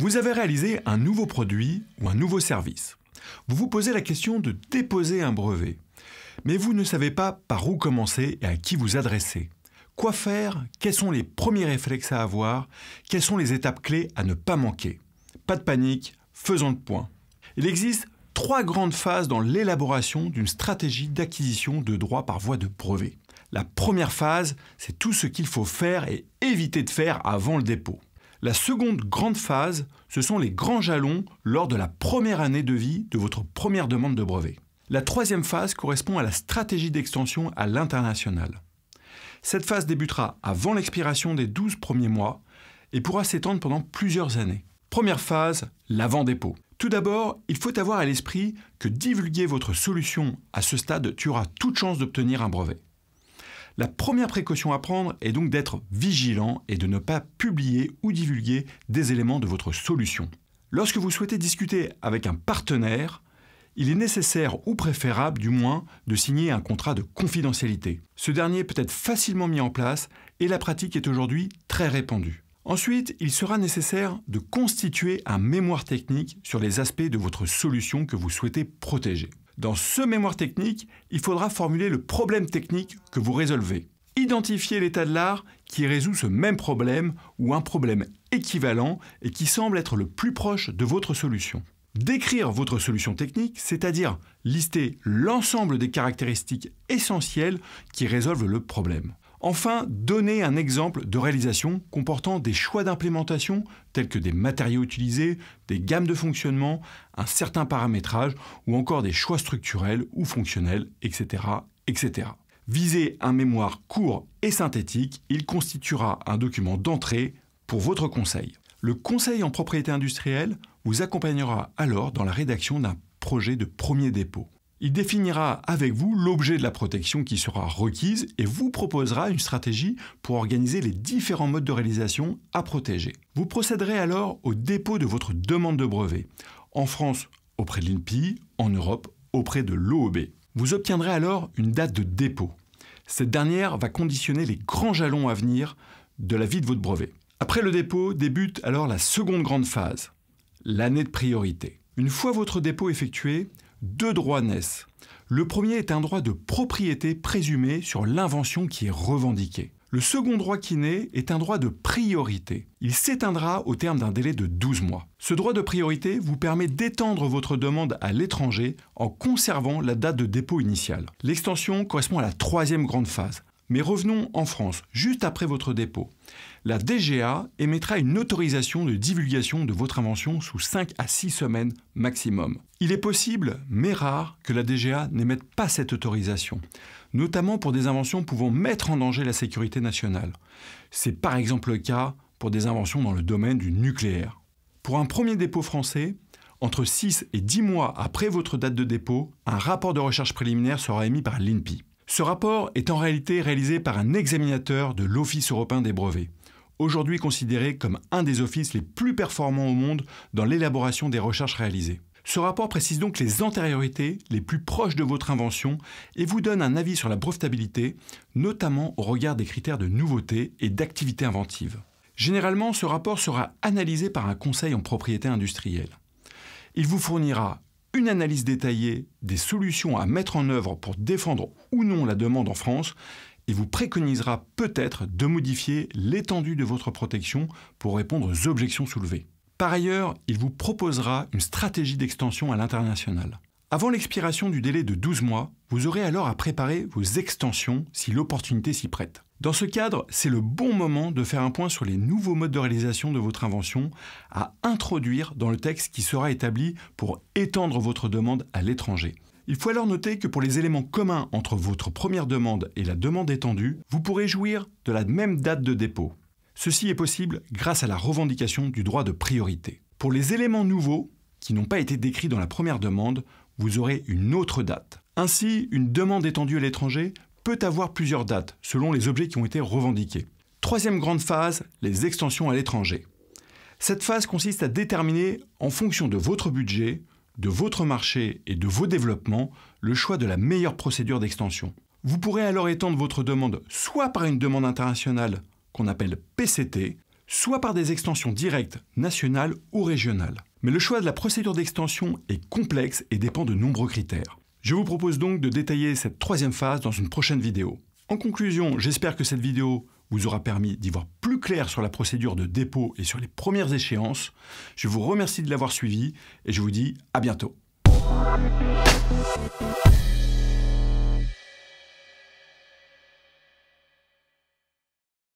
Vous avez réalisé un nouveau produit ou un nouveau service. Vous vous posez la question de déposer un brevet. Mais vous ne savez pas par où commencer et à qui vous adresser. Quoi faire? Quels sont les premiers réflexes à avoir? Quelles sont les étapes clés à ne pas manquer? Pas de panique, faisons le point. Il existe 3 grandes phases dans l'élaboration d'une stratégie d'acquisition de droits par voie de brevet. La première phase, c'est tout ce qu'il faut faire et éviter de faire avant le dépôt. La seconde grande phase, ce sont les grands jalons lors de la première année de vie de votre première demande de brevet. La troisième phase correspond à la stratégie d'extension à l'international. Cette phase débutera avant l'expiration des 12 premiers mois et pourra s'étendre pendant plusieurs années. Première phase, l'avant-dépôt. Tout d'abord, il faut avoir à l'esprit que divulguer votre solution à ce stade tuera toute chance d'obtenir un brevet. La première précaution à prendre est donc d'être vigilant et de ne pas publier ou divulguer des éléments de votre solution. Lorsque vous souhaitez discuter avec un partenaire, il est nécessaire ou préférable du moins de signer un contrat de confidentialité. Ce dernier peut être facilement mis en place et la pratique est aujourd'hui très répandue. Ensuite, il sera nécessaire de constituer un mémoire technique sur les aspects de votre solution que vous souhaitez protéger. Dans ce mémoire technique, il faudra formuler le problème technique que vous résolvez. Identifier l'état de l'art qui résout ce même problème ou un problème équivalent et qui semble être le plus proche de votre solution. Décrire votre solution technique, c'est-à-dire lister l'ensemble des caractéristiques essentielles qui résolvent le problème. Enfin, donner un exemple de réalisation comportant des choix d'implémentation tels que des matériaux utilisés, des gammes de fonctionnement, un certain paramétrage ou encore des choix structurels ou fonctionnels, etc., etc. Visez un mémoire court et synthétique, il constituera un document d'entrée pour votre conseil. Le conseil en propriété industrielle vous accompagnera alors dans la rédaction d'un projet de premier dépôt. Il définira avec vous l'objet de la protection qui sera requise et vous proposera une stratégie pour organiser les différents modes de réalisation à protéger. Vous procéderez alors au dépôt de votre demande de brevet, en France auprès de l'INPI, en Europe auprès de l'OEB. Vous obtiendrez alors une date de dépôt. Cette dernière va conditionner les grands jalons à venir de la vie de votre brevet. Après le dépôt, débute alors la seconde grande phase, l'année de priorité. Une fois votre dépôt effectué, 2 droits naissent. Le premier est un droit de propriété présumé sur l'invention qui est revendiquée. Le second droit qui naît est un droit de priorité. Il s'éteindra au terme d'un délai de 12 mois. Ce droit de priorité vous permet d'étendre votre demande à l'étranger en conservant la date de dépôt initiale. L'extension correspond à la troisième grande phase. Mais revenons en France, juste après votre dépôt. La DGA émettra une autorisation de divulgation de votre invention sous 5 à 6 semaines maximum. Il est possible, mais rare, que la DGA n'émette pas cette autorisation, notamment pour des inventions pouvant mettre en danger la sécurité nationale. C'est par exemple le cas pour des inventions dans le domaine du nucléaire. Pour un premier dépôt français, entre 6 et 10 mois après votre date de dépôt, un rapport de recherche préliminaire sera émis par l'INPI. Ce rapport est en réalité réalisé par un examinateur de l'Office européen des brevets, aujourd'hui considéré comme un des offices les plus performants au monde dans l'élaboration des recherches réalisées. Ce rapport précise donc les antériorités les plus proches de votre invention et vous donne un avis sur la brevetabilité, notamment au regard des critères de nouveauté et d'activité inventive. Généralement, ce rapport sera analysé par un conseil en propriété industrielle. Il vous fournira une analyse détaillée des solutions à mettre en œuvre pour défendre ou non la demande en France et vous préconisera peut-être de modifier l'étendue de votre protection pour répondre aux objections soulevées. Par ailleurs, il vous proposera une stratégie d'extension à l'international. Avant l'expiration du délai de 12 mois, vous aurez alors à préparer vos extensions si l'opportunité s'y prête. Dans ce cadre, c'est le bon moment de faire un point sur les nouveaux modes de réalisation de votre invention à introduire dans le texte qui sera établi pour étendre votre demande à l'étranger. Il faut alors noter que pour les éléments communs entre votre première demande et la demande étendue, vous pourrez jouir de la même date de dépôt. Ceci est possible grâce à la revendication du droit de priorité. Pour les éléments nouveaux, qui n'ont pas été décrits dans la première demande, vous aurez une autre date. Ainsi, une demande étendue à l'étranger peut avoir plusieurs dates, selon les objets qui ont été revendiqués. Troisième grande phase, les extensions à l'étranger. Cette phase consiste à déterminer, en fonction de votre budget, de votre marché et de vos développements, le choix de la meilleure procédure d'extension. Vous pourrez alors étendre votre demande soit par une demande internationale qu'on appelle PCT, soit par des extensions directes, nationales ou régionales. Mais le choix de la procédure d'extension est complexe et dépend de nombreux critères. Je vous propose donc de détailler cette troisième phase dans une prochaine vidéo. En conclusion, j'espère que cette vidéo vous aura permis d'y voir plus clair sur la procédure de dépôt et sur les premières échéances. Je vous remercie de l'avoir suivi et je vous dis à bientôt.